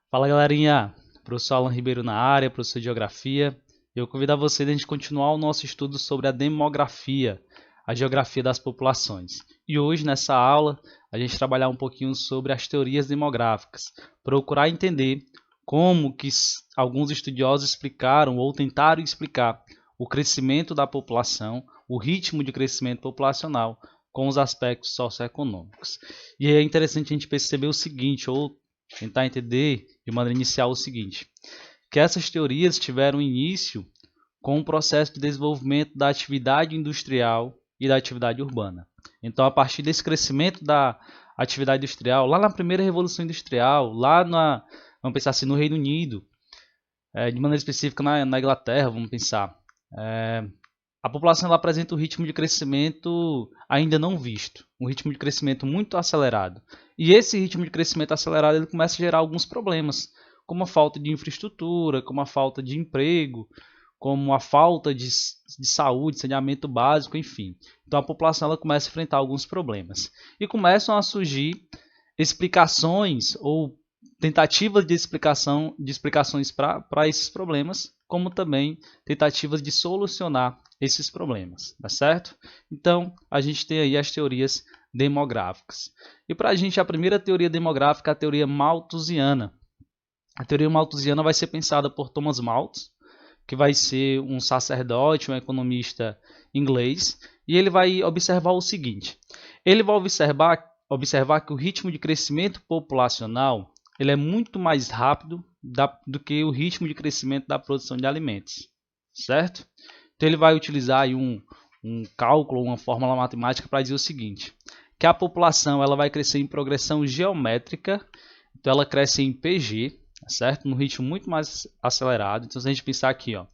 Fala galerinha, professor Alan Ribeiro na área, professor de Geografia. Eu convido a vocês a gente continuar o nosso estudo sobre a demografia, a geografia das populações. E hoje, nessa aula, a gente trabalhar um pouquinho sobre as teorias demográficas, procurar entender como que alguns estudiosos explicaram ou tentaram explicar o crescimento da população, o ritmo de crescimento populacional com os aspectos socioeconômicos. E é interessante a gente perceber o seguinte, ou tentar entender de maneira inicial o seguinte, que essas teorias tiveram início com o processo de desenvolvimento da atividade industrial e da atividade urbana. Então, a partir desse crescimento da atividade industrial, lá na primeira Revolução Industrial, vamos pensar assim, no Reino Unido, de maneira específica na Inglaterra, vamos pensar, a população ela apresenta um ritmo de crescimento ainda não visto, um ritmo de crescimento muito acelerado. E esse ritmo de crescimento acelerado ele começa a gerar alguns problemas, como a falta de infraestrutura, como a falta de emprego, como a falta de saúde, saneamento básico, enfim. Então a população ela começa a enfrentar alguns problemas. E começam a surgir explicações ou tentativas de explicações para esses problemas, como também tentativas de solucionar esses problemas, tá certo? Então, a gente tem aí as teorias demográficas. E para a gente, a primeira teoria demográfica é a teoria malthusiana. A teoria malthusiana vai ser pensada por Thomas Malthus, que vai ser um sacerdote, um economista inglês, e ele vai observar o seguinte, ele vai observar que o ritmo de crescimento populacional ele é muito mais rápido do que o ritmo de crescimento da produção de alimentos, certo? Então ele vai utilizar aí um cálculo, uma fórmula matemática para dizer o seguinte, que a população ela vai crescer em progressão geométrica, então ela cresce em PG, certo? Num ritmo muito mais acelerado. Então se a gente pensar aqui, ó,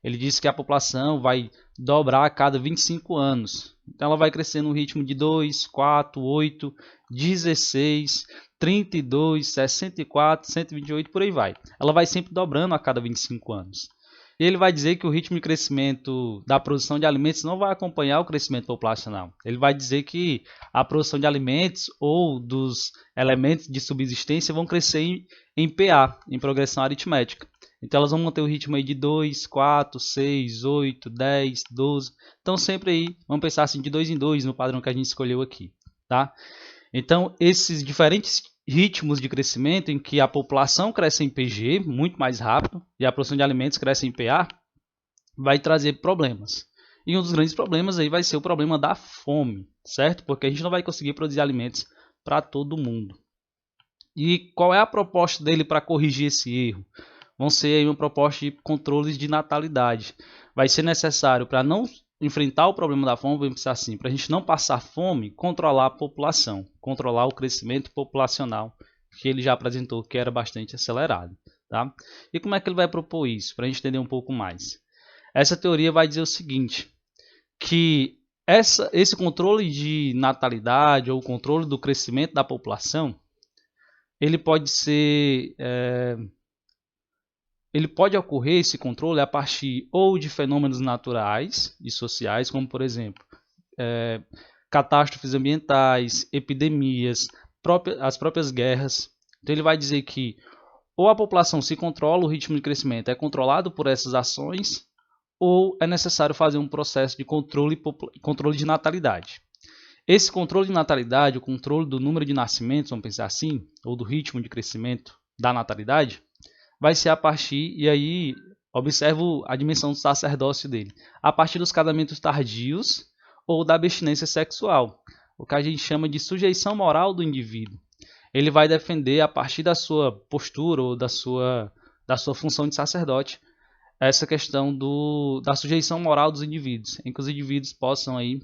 ele diz que a população vai dobrar a cada 25 anos. Então ela vai crescer no ritmo de 2, 4, 8, 16, 32, 64, 128, por aí vai. Ela vai sempre dobrando a cada 25 anos. E ele vai dizer que o ritmo de crescimento da produção de alimentos não vai acompanhar o crescimento populacional. Ele vai dizer que a produção de alimentos ou dos elementos de subsistência vão crescer em PA, em progressão aritmética. Então elas vão manter o ritmo aí de 2, 4, 6, 8, 10, 12. Então sempre aí, vamos pensar assim, de 2 em 2 no padrão que a gente escolheu aqui, tá? Então esses diferentes ritmos de crescimento em que a população cresce em PG muito mais rápido e a produção de alimentos cresce em PA, vai trazer problemas. E um dos grandes problemas aí vai ser o problema da fome, certo? Porque a gente não vai conseguir produzir alimentos para todo mundo. E qual é a proposta dele para corrigir esse erro? Vão ser aí uma proposta de controles de natalidade. Vai ser necessário para não enfrentar o problema da fome, vamos pensar assim, para a gente não passar fome, controlar a população, controlar o crescimento populacional, que ele já apresentou que era bastante acelerado. Tá? E como é que ele vai propor isso? Para a gente entender um pouco mais. Essa teoria vai dizer o seguinte, que esse controle de natalidade ou o controle do crescimento da população, ele pode ser... ele pode ocorrer, esse controle, a partir ou de fenômenos naturais e sociais, como, por exemplo, catástrofes ambientais, epidemias, as próprias guerras. Então, ele vai dizer que ou a população se controla, o ritmo de crescimento é controlado por essas ações, ou é necessário fazer um processo de controle de natalidade. Esse controle de natalidade, o controle do número de nascimentos, vamos pensar assim, ou do ritmo de crescimento da natalidade, vai ser a partir, e aí observo a dimensão do sacerdócio dele, a partir dos casamentos tardios ou da abstinência sexual, o que a gente chama de sujeição moral do indivíduo. Ele vai defender a partir da sua postura ou da sua função de sacerdote essa questão da sujeição moral dos indivíduos, em que os indivíduos possam aí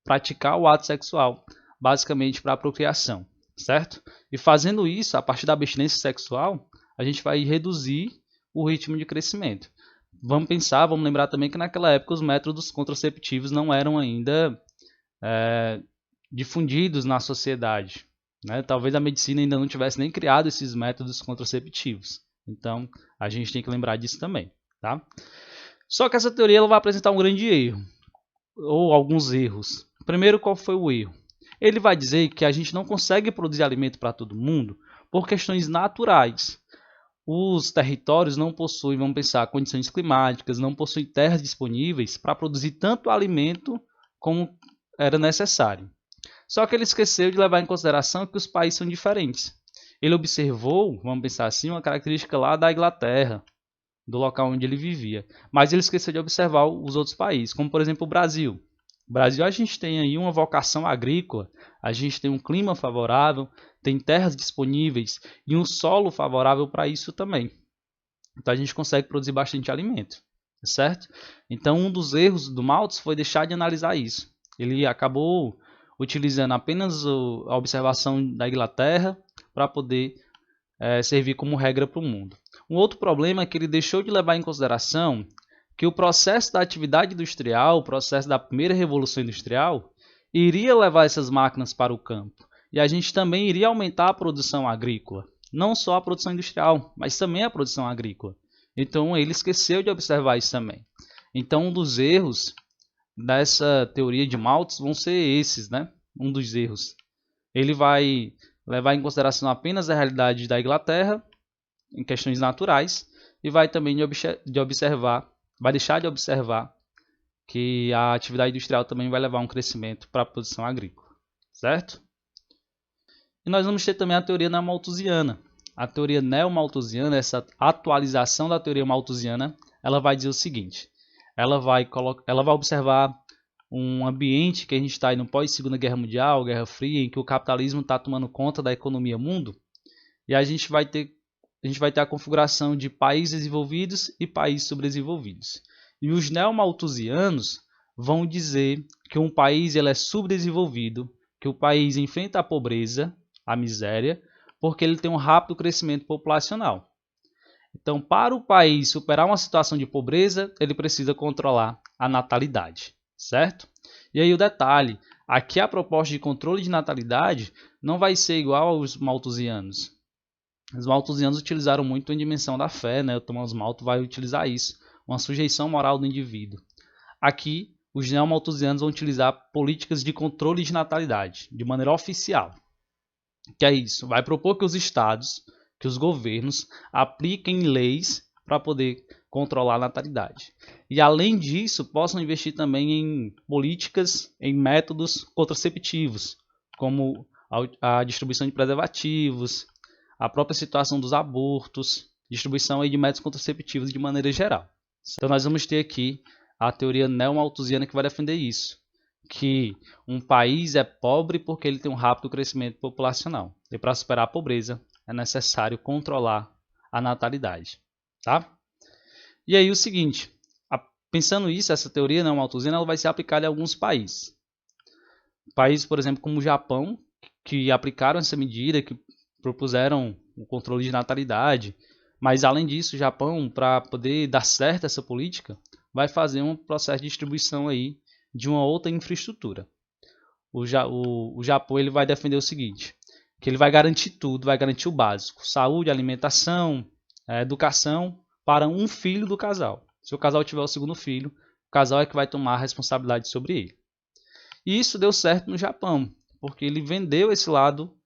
praticar o ato sexual, basicamente para a procriação, certo? E fazendo isso, a partir da abstinência sexual, a gente vai reduzir o ritmo de crescimento. Vamos lembrar também que naquela época os métodos contraceptivos não eram ainda difundidos na sociedade. Né? Talvez a medicina ainda não tivesse nem criado esses métodos contraceptivos. Então, a gente tem que lembrar disso também. Tá? Só que essa teoria ela vai apresentar um grande erro, ou alguns erros. Primeiro, qual foi o erro? Ele vai dizer que a gente não consegue produzir alimento para todo mundo por questões naturais. os territórios não possuem, vamos pensar, condições climáticas, não possuem terras disponíveis para produzir tanto alimento como era necessário. Só que ele esqueceu de levar em consideração que os países são diferentes. Ele observou, vamos pensar assim, uma característica lá da Inglaterra, do local onde ele vivia. Mas ele esqueceu de observar os outros países, como por exemplo o Brasil. No Brasil a gente tem aí uma vocação agrícola, a gente tem um clima favorável, tem terras disponíveis e um solo favorável para isso também. Então a gente consegue produzir bastante alimento, certo? Então um dos erros do Malthus foi deixar de analisar isso. Ele acabou utilizando apenas a observação da Inglaterra para poder servir como regra para o mundo. Um outro problema é que ele deixou de levar em consideração que o processo da atividade industrial, o processo da primeira revolução industrial, iria levar essas máquinas para o campo. E a gente também iria aumentar a produção agrícola. Não só a produção industrial, mas também a produção agrícola. Então ele esqueceu de observar isso também. Então um dos erros dessa teoria de Malthus vão ser esses, né? Um dos erros. Ele vai levar em consideração apenas a realidade da Inglaterra em questões naturais e vai também vai deixar de observar que a atividade industrial também vai levar a um crescimento para a produção agrícola, certo? E nós vamos ter também a teoria neomalthusiana. A teoria neomalthusiana, essa atualização da teoria malthusiana, ela vai dizer o seguinte: ela vai observar um ambiente que a gente está aí no pós-Segunda Guerra Mundial, Guerra Fria, em que o capitalismo está tomando conta da economia mundo, e a gente vai ter a configuração de países desenvolvidos e países subdesenvolvidos. E os neomalthusianos vão dizer que um país ele é subdesenvolvido, que o país enfrenta a pobreza, a miséria, porque ele tem um rápido crescimento populacional. Então, para o país superar uma situação de pobreza, ele precisa controlar a natalidade, certo? E aí o detalhe, aqui a proposta de controle de natalidade não vai ser igual aos malthusianos. Os malthusianos utilizaram muito a dimensão da fé, né? O Thomas Malthus vai utilizar isso, uma sujeição moral do indivíduo. Aqui, os neomalthusianos vão utilizar políticas de controle de natalidade, de maneira oficial. Que é isso? Vai propor que os estados, que os governos apliquem leis para poder controlar a natalidade. E além disso, possam investir também em políticas, em métodos contraceptivos, como a distribuição de preservativos, a própria situação dos abortos, distribuição aí de métodos contraceptivos de maneira geral. Então nós vamos ter aqui a teoria neomalthusiana que vai defender isso, que um país é pobre porque ele tem um rápido crescimento populacional. E para superar a pobreza é necessário controlar a natalidade. Tá? E aí o seguinte, pensando isso, essa teoria neomalthusiana ela vai ser aplicada em alguns países. Países, por exemplo, como o Japão, que aplicaram essa medida, que propuseram o controle de natalidade. Mas, além disso, o Japão, para poder dar certo essa política, vai fazer um processo de distribuição aí de uma outra infraestrutura. O Japão ele vai defender o seguinte, que ele vai garantir tudo, vai garantir o básico, saúde, alimentação, educação para um filho do casal. Se o casal tiver o segundo filho, o casal é que vai tomar a responsabilidade sobre ele. E isso deu certo no Japão, porque ele vendeu esse lado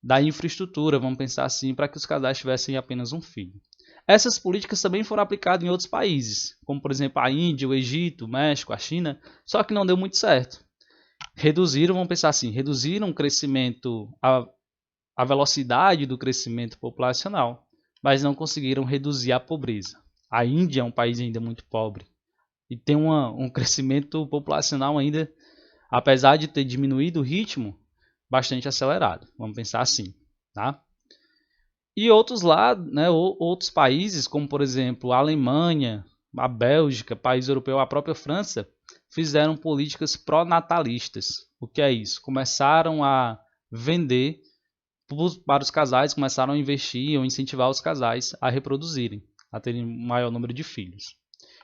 da infraestrutura, vamos pensar assim, para que os casais tivessem apenas um filho. Essas políticas também foram aplicadas em outros países, como por exemplo a Índia, o Egito, o México, a China, só que não deu muito certo. Vamos pensar assim, reduziram o crescimento, a velocidade do crescimento populacional, mas não conseguiram reduzir a pobreza. A Índia é um país ainda muito pobre e tem um crescimento populacional ainda, apesar de ter diminuído o ritmo, bastante acelerado, vamos pensar assim, tá? E outros países, como por exemplo a Alemanha, a Bélgica, país europeu, a própria França, fizeram políticas pró-natalistas. O que é isso? Começaram a vender para os casais, começaram a investir ou incentivar os casais a reproduzirem, a terem um maior número de filhos.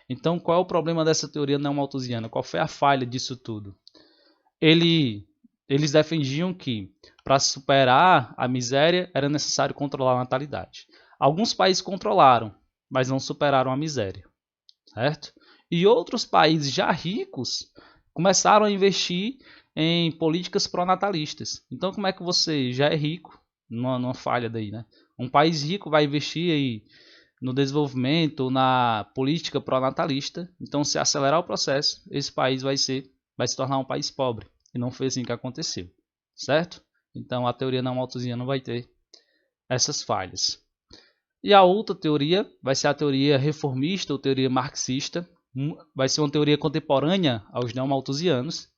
Então, qual é o problema dessa teoria neomalthusiana? Qual foi a falha disso tudo? Eles defendiam que, para superar a miséria, era necessário controlar a natalidade. Alguns países controlaram, mas não superaram a miséria, certo? E outros países já ricos começaram a investir em políticas pró-natalistas. Então, como é que você já é rico, numa falha daí, né? Um país rico vai investir aí no desenvolvimento ou na política pró-natalista. Então, se acelerar o processo, esse país vai se tornar um país pobre. E não foi assim que aconteceu, certo? Então, a teoria não malthusiana vai ter essas falhas. E a outra teoria vai ser a teoria reformista ou teoria marxista. Vai ser uma teoria contemporânea aos neomalthusianos,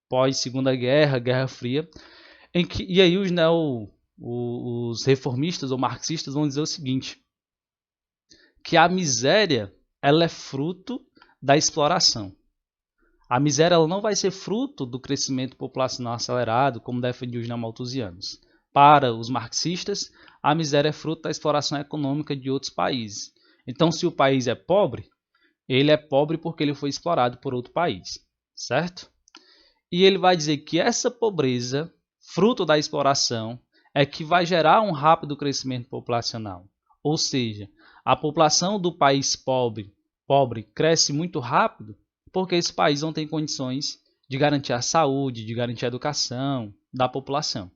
pós Segunda Guerra, Guerra Fria, e aí os reformistas ou marxistas vão dizer o seguinte, que a miséria ela é fruto da exploração. A miséria ela não vai ser fruto do crescimento populacional acelerado, como defendiam os neomalthusianos. Para os marxistas, a miséria é fruto da exploração econômica de outros países. Então, se o país é pobre, ele é pobre porque ele foi explorado por outro país, certo? E ele vai dizer que essa pobreza, fruto da exploração, é que vai gerar um rápido crescimento populacional. Ou seja, a população do país pobre cresce muito rápido porque esse país não tem condições de garantir a saúde, de garantir a educação da população.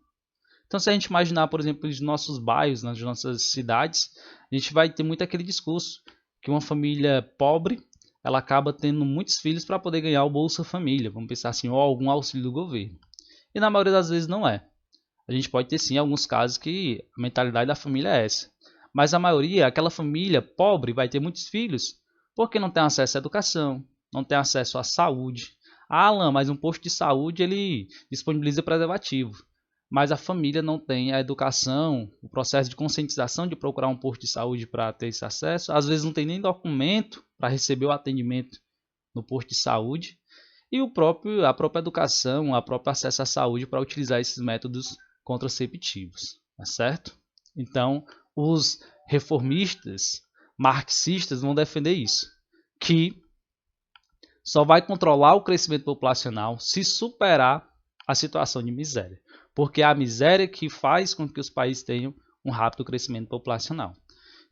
Então, se a gente imaginar, por exemplo, os nossos bairros, nas nossas cidades, a gente vai ter muito aquele discurso que uma família pobre ela acaba tendo muitos filhos para poder ganhar o Bolsa Família, vamos pensar assim, ou algum auxílio do governo. E na maioria das vezes não é. A gente pode ter sim alguns casos que a mentalidade da família é essa. Mas a maioria, aquela família pobre vai ter muitos filhos porque não tem acesso à educação, não tem acesso à saúde. Ah, Alan, mas um posto de saúde ele disponibiliza preservativo. Mas a família não tem a educação, o processo de conscientização de procurar um posto de saúde para ter esse acesso. Às vezes não tem nem documento para receber o atendimento no posto de saúde. E a própria educação, o próprio acesso à saúde para utilizar esses métodos contraceptivos. Tá certo? Então, os reformistas, marxistas vão defender isso. Que só vai controlar o crescimento populacional se superar a situação de miséria. Porque é a miséria que faz com que os países tenham um rápido crescimento populacional.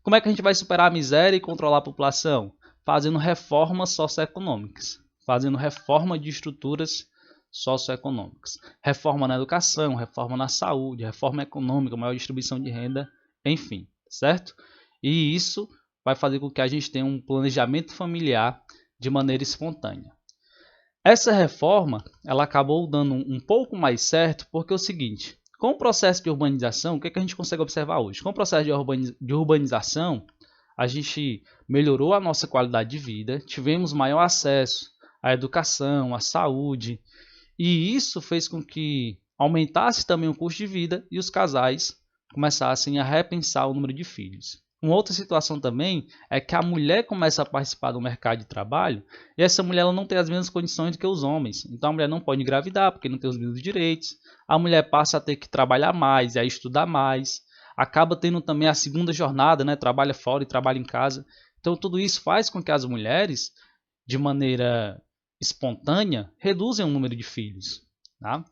Como é que a gente vai superar a miséria e controlar a população? Fazendo reformas socioeconômicas, fazendo reforma de estruturas socioeconômicas. Reforma na educação, reforma na saúde, reforma econômica, maior distribuição de renda, enfim, certo? E isso vai fazer com que a gente tenha um planejamento familiar de maneira espontânea. Essa reforma ela acabou dando um pouco mais certo porque é o seguinte, com o processo de urbanização, o que a gente consegue observar hoje? Com o processo de urbanização, a gente melhorou a nossa qualidade de vida, tivemos maior acesso à educação, à saúde, e isso fez com que aumentasse também o custo de vida e os casais começassem a repensar o número de filhos. Uma outra situação também é que a mulher começa a participar do mercado de trabalho e essa mulher ela não tem as mesmas condições do que os homens. Então a mulher não pode engravidar porque não tem os mesmos direitos. A mulher passa a ter que trabalhar mais e a estudar mais. Acaba tendo também a segunda jornada, né? Trabalha fora e trabalha em casa. Então tudo isso faz com que as mulheres, de maneira espontânea, reduzem o número de filhos. Tá?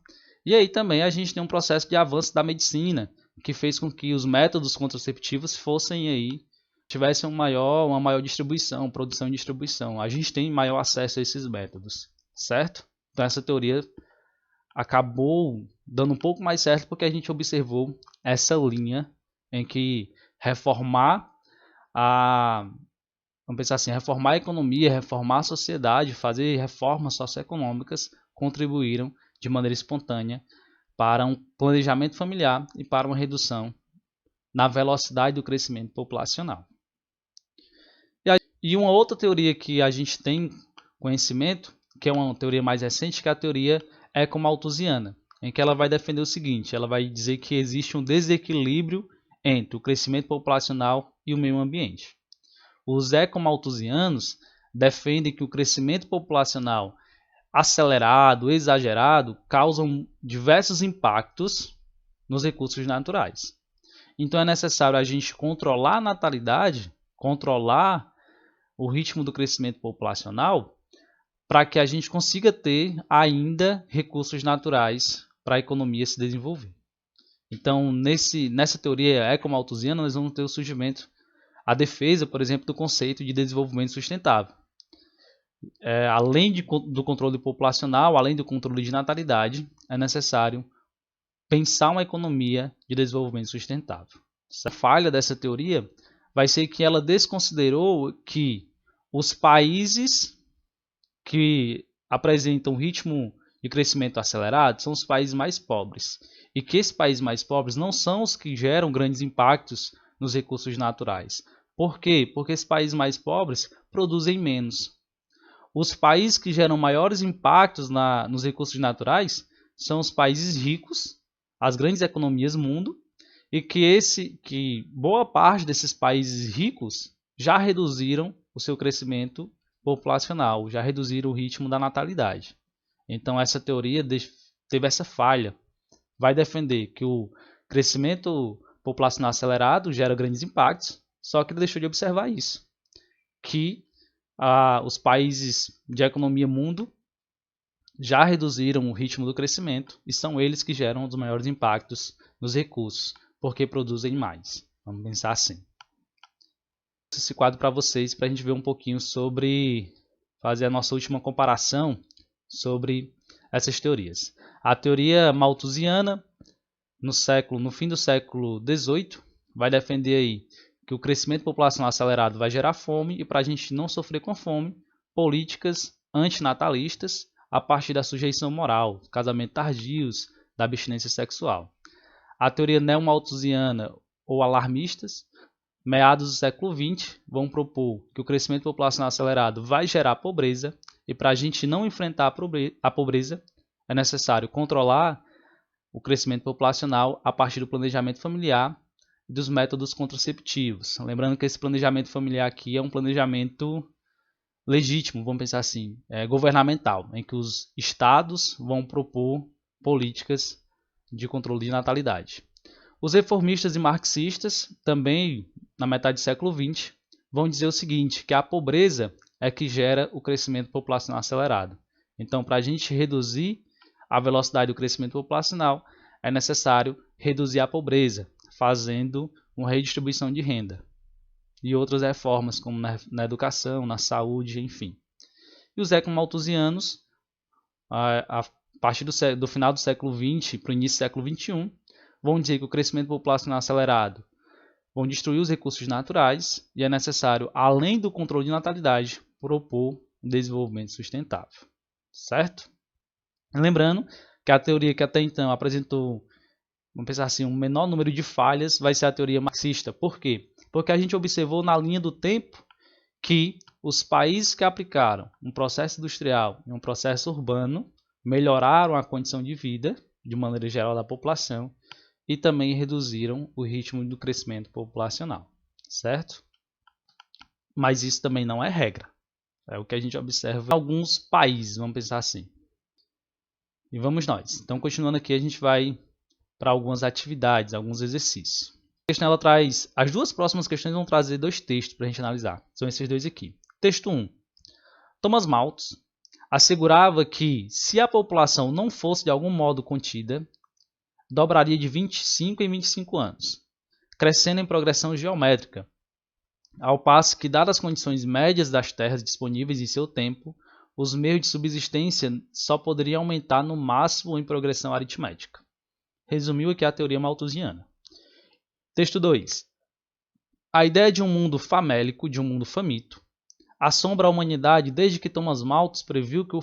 E aí também a gente tem um processo de avanço da medicina, que fez com que os métodos contraceptivos fossem aí, tivessem uma maior distribuição, produção e distribuição. A gente tem maior acesso a esses métodos, certo? Então essa teoria acabou dando um pouco mais certo porque a gente observou essa linha em que reformar vamos pensar assim, reformar a economia, reformar a sociedade, fazer reformas socioeconômicas contribuíram de maneira espontânea para um planejamento familiar e para uma redução na velocidade do crescimento populacional. E uma outra teoria que a gente tem conhecimento, que é uma teoria mais recente, que é a teoria ecomalthusiana, em que ela vai defender o seguinte, ela vai dizer que existe um desequilíbrio entre o crescimento populacional e o meio ambiente. Os ecomalthusianos defendem que o crescimento populacional acelerado, exagerado, causam diversos impactos nos recursos naturais. Então é necessário a gente controlar a natalidade, controlar o ritmo do crescimento populacional, para que a gente consiga ter ainda recursos naturais para a economia se desenvolver. Então, nessa teoria ecomalthusiana, nós vamos ter o surgimento, a defesa, por exemplo, do conceito de desenvolvimento sustentável. Além do controle populacional, além do controle de natalidade, é necessário pensar uma economia de desenvolvimento sustentável. A falha dessa teoria vai ser que ela desconsiderou que os países que apresentam ritmo de crescimento acelerado são os países mais pobres. E que esses países mais pobres não são os que geram grandes impactos nos recursos naturais. Por quê? Porque esses países mais pobres produzem menos. Os países que geram maiores impactos nos recursos naturais são os países ricos, as grandes economias do mundo, e que boa parte desses países ricos já reduziram o seu crescimento populacional, já reduziram o ritmo da natalidade. Então essa teoria teve essa falha. Vai defender que o crescimento populacional acelerado gera grandes impactos, só que ele deixou de observar isso, que os países de economia mundo já reduziram o ritmo do crescimento e são eles que geram os maiores impactos nos recursos, porque produzem mais. Vamos pensar assim. Esse quadro para vocês, para a gente ver um pouquinho sobre, fazer a nossa última comparação sobre essas teorias. A teoria malthusiana, no fim do século XVIII, vai defender aí que o crescimento populacional acelerado vai gerar fome e, para a gente não sofrer com fome, políticas antinatalistas a partir da sujeição moral, casamento tardios, da abstinência sexual. A teoria neomalthusiana ou alarmistas, meados do século XX, vão propor que o crescimento populacional acelerado vai gerar pobreza e, para a gente não enfrentar a pobreza, é necessário controlar o crescimento populacional a partir do planejamento familiar e dos métodos contraceptivos. Lembrando que esse planejamento familiar aqui é um planejamento legítimo, vamos pensar assim, governamental, em que os estados vão propor políticas de controle de natalidade. Os reformistas e marxistas, também na metade do século XX, vão dizer o seguinte, que a pobreza é que gera o crescimento populacional acelerado. Então, para a gente reduzir a velocidade do crescimento populacional, é necessário reduzir a pobreza, fazendo uma redistribuição de renda. E outras reformas, como na educação, na saúde, enfim. E os ecomalthusianos, a partir do final do século XX para o início do século XXI, vão dizer que o crescimento populacional acelerado vão destruir os recursos naturais e é necessário, além do controle de natalidade, propor um desenvolvimento sustentável. Certo? Lembrando que a teoria que até então apresentou, vamos pensar assim, um menor número de falhas vai ser a teoria marxista. Por quê? Porque a gente observou na linha do tempo que os países que aplicaram um processo industrial e um processo urbano melhoraram a condição de vida, de maneira geral, da população e também reduziram o ritmo do crescimento populacional, certo? Mas isso também não é regra. É o que a gente observa em alguns países, vamos pensar assim. E vamos nós. Então, continuando aqui, a gente vai para algumas atividades, alguns exercícios. A questão ela traz, as duas próximas questões vão trazer dois textos para a gente analisar. São esses dois aqui. Texto 1. Thomas Malthus assegurava que, se a população não fosse de algum modo contida, dobraria de 25 em 25 anos, crescendo em progressão geométrica, ao passo que, dadas as condições médias das terras disponíveis em seu tempo, os meios de subsistência só poderiam aumentar no máximo em progressão aritmética. Resumiu aqui a teoria malthusiana. Texto 2. A ideia de um mundo famélico, de um mundo faminto, assombra a humanidade desde que Thomas Malthus previu que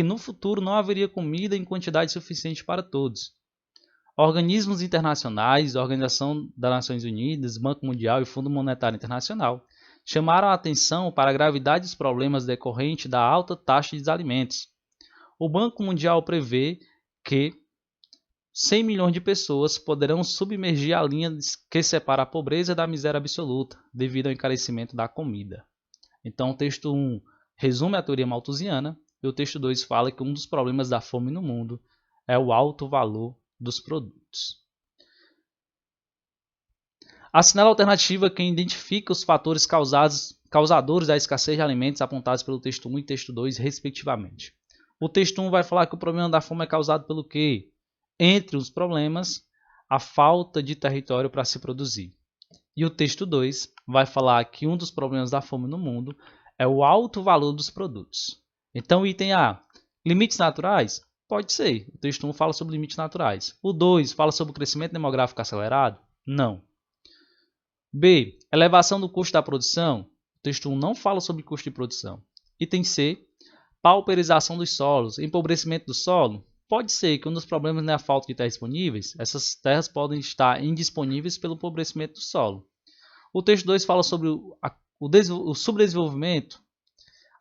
no futuro não haveria comida em quantidade suficiente para todos. Organismos internacionais, Organização das Nações Unidas, Banco Mundial e Fundo Monetário Internacional chamaram a atenção para a gravidade dos problemas decorrentes da alta taxa de alimentos. O Banco Mundial prevê que 100 milhões de pessoas poderão submergir a linha que separa a pobreza da miséria absoluta, devido ao encarecimento da comida. Então, o texto 1 resume a teoria malthusiana e o texto 2 fala que um dos problemas da fome no mundo é o alto valor dos produtos. Assinala a alternativa quem identifica os fatores causadores da escassez de alimentos apontados pelo texto 1 e texto 2, respectivamente. O texto 1 vai falar que o problema da fome é causado pelo quê? Entre os problemas, a falta de território para se produzir. E o texto 2 vai falar que um dos problemas da fome no mundo é o alto valor dos produtos. Então, item A. Limites naturais? Pode ser. O texto 1 fala sobre limites naturais. O 2 fala sobre o crescimento demográfico acelerado? Não. B. Elevação do custo da produção? O texto 1 não fala sobre custo de produção. Item C. Pauperização dos solos, empobrecimento do solo? Pode ser que um dos problemas não é a falta de terras disponíveis. Essas terras podem estar indisponíveis pelo empobrecimento do solo. O texto 2 fala sobre o subdesenvolvimento.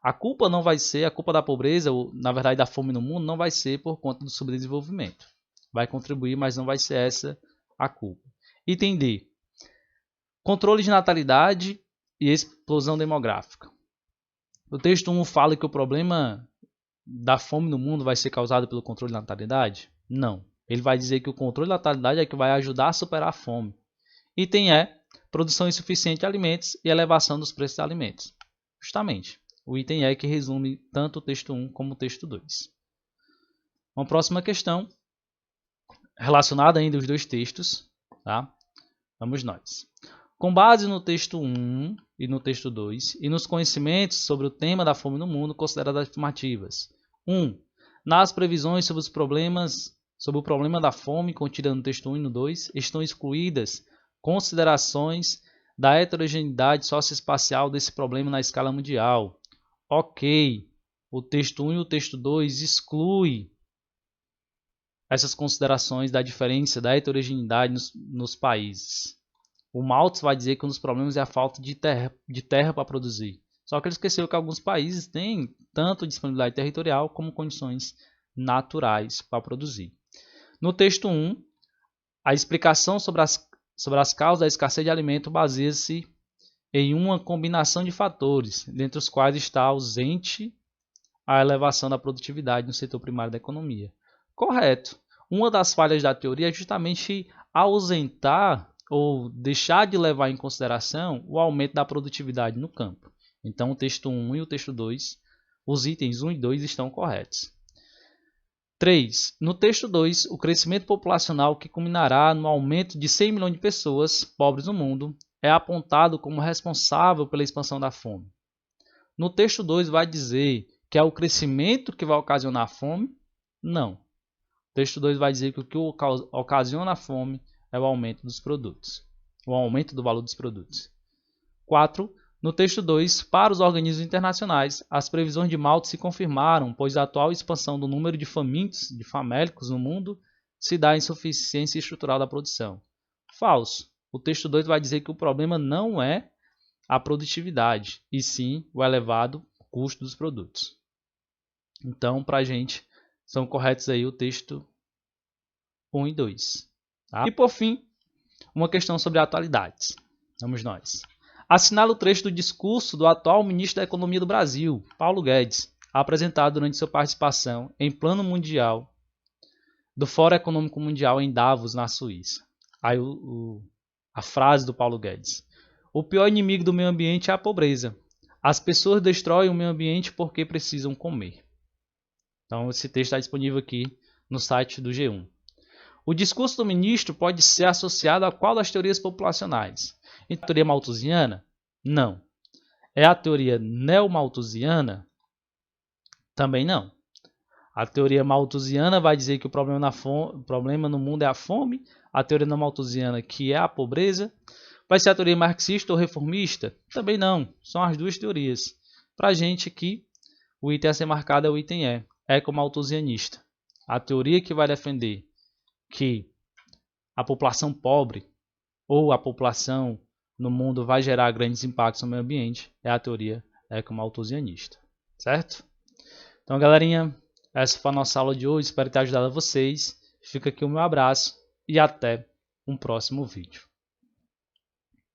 A culpa não vai ser, a culpa da pobreza, ou na verdade da fome no mundo, não vai ser por conta do subdesenvolvimento. Vai contribuir, mas não vai ser essa a culpa. Item D. Controle de natalidade e explosão demográfica. O texto 1 fala que o problema da fome no mundo vai ser causado pelo controle de natalidade? Não. Ele vai dizer que o controle de natalidade é que vai ajudar a superar a fome. Item E. Produção insuficiente de alimentos e elevação dos preços de alimentos. Justamente. O item E que resume tanto o texto 1 como o texto 2. Uma próxima questão, relacionada ainda aos dois textos. Tá? Vamos nós. Com base no texto 1 e no texto 2, e nos conhecimentos sobre o tema da fome no mundo, considera as afirmativas. 1. Nas previsões sobre o problema da fome contida no texto 1 e no 2, estão excluídas considerações da heterogeneidade socioespacial desse problema na escala mundial. Ok, o texto 1 e o texto 2 excluem essas considerações da diferença, da heterogeneidade nos países. O Malthus vai dizer que um dos problemas é a falta de terra para produzir. Só que ele esqueceu que alguns países têm tanto disponibilidade territorial como condições naturais para produzir. No texto 1, a explicação sobre as causas da escassez de alimento baseia-se em uma combinação de fatores, dentre os quais está ausente a elevação da produtividade no setor primário da economia. Correto. Uma das falhas da teoria é justamente ausentar ou deixar de levar em consideração o aumento da produtividade no campo. Então, o texto 1 e o texto 2, os itens 1 e 2 estão corretos. 3. No texto 2, o crescimento populacional que culminará no aumento de 100 milhões de pessoas pobres no mundo é apontado como responsável pela expansão da fome. No texto 2 vai dizer que é o crescimento que vai ocasionar a fome? Não. O texto 2 vai dizer que o que ocasiona a fome é o aumento dos produtos, o aumento do valor dos produtos. 4. No texto 2, para os organismos internacionais, as previsões de Malthus se confirmaram, pois a atual expansão do número de famintos, de famélicos no mundo, se dá à insuficiência estrutural da produção. Falso. O texto 2 vai dizer que o problema não é a produtividade, e sim o elevado custo dos produtos. Então, para a gente, são corretos aí o texto 1 e 2. Tá? E por fim, uma questão sobre atualidades. Vamos nós. Assinala o trecho do discurso do atual ministro da Economia do Brasil, Paulo Guedes, apresentado durante sua participação em plano mundial do Fórum Econômico Mundial em Davos, na Suíça. Aí a frase do Paulo Guedes. O pior inimigo do meio ambiente é a pobreza. As pessoas destroem o meio ambiente porque precisam comer. Então, esse texto está disponível aqui no site do G1. O discurso do ministro pode ser associado a qual das teorias populacionais? A teoria malthusiana? Não. É a teoria neomalthusiana? Também não. A teoria malthusiana vai dizer que o problema no mundo é a fome. A teoria neomalthusiana, que é a pobreza. Vai ser a teoria marxista ou reformista? Também não. São as duas teorias. Para a gente aqui, o item a ser marcado é o item E. Ecomalthusianista. A teoria que vai defender que a população pobre ou a população no mundo vai gerar grandes impactos no meio ambiente é a teoria ecomalthusianista. Certo? Então, galerinha, essa foi a nossa aula de hoje. Espero ter ajudado vocês. Fica aqui o meu abraço e até um próximo vídeo.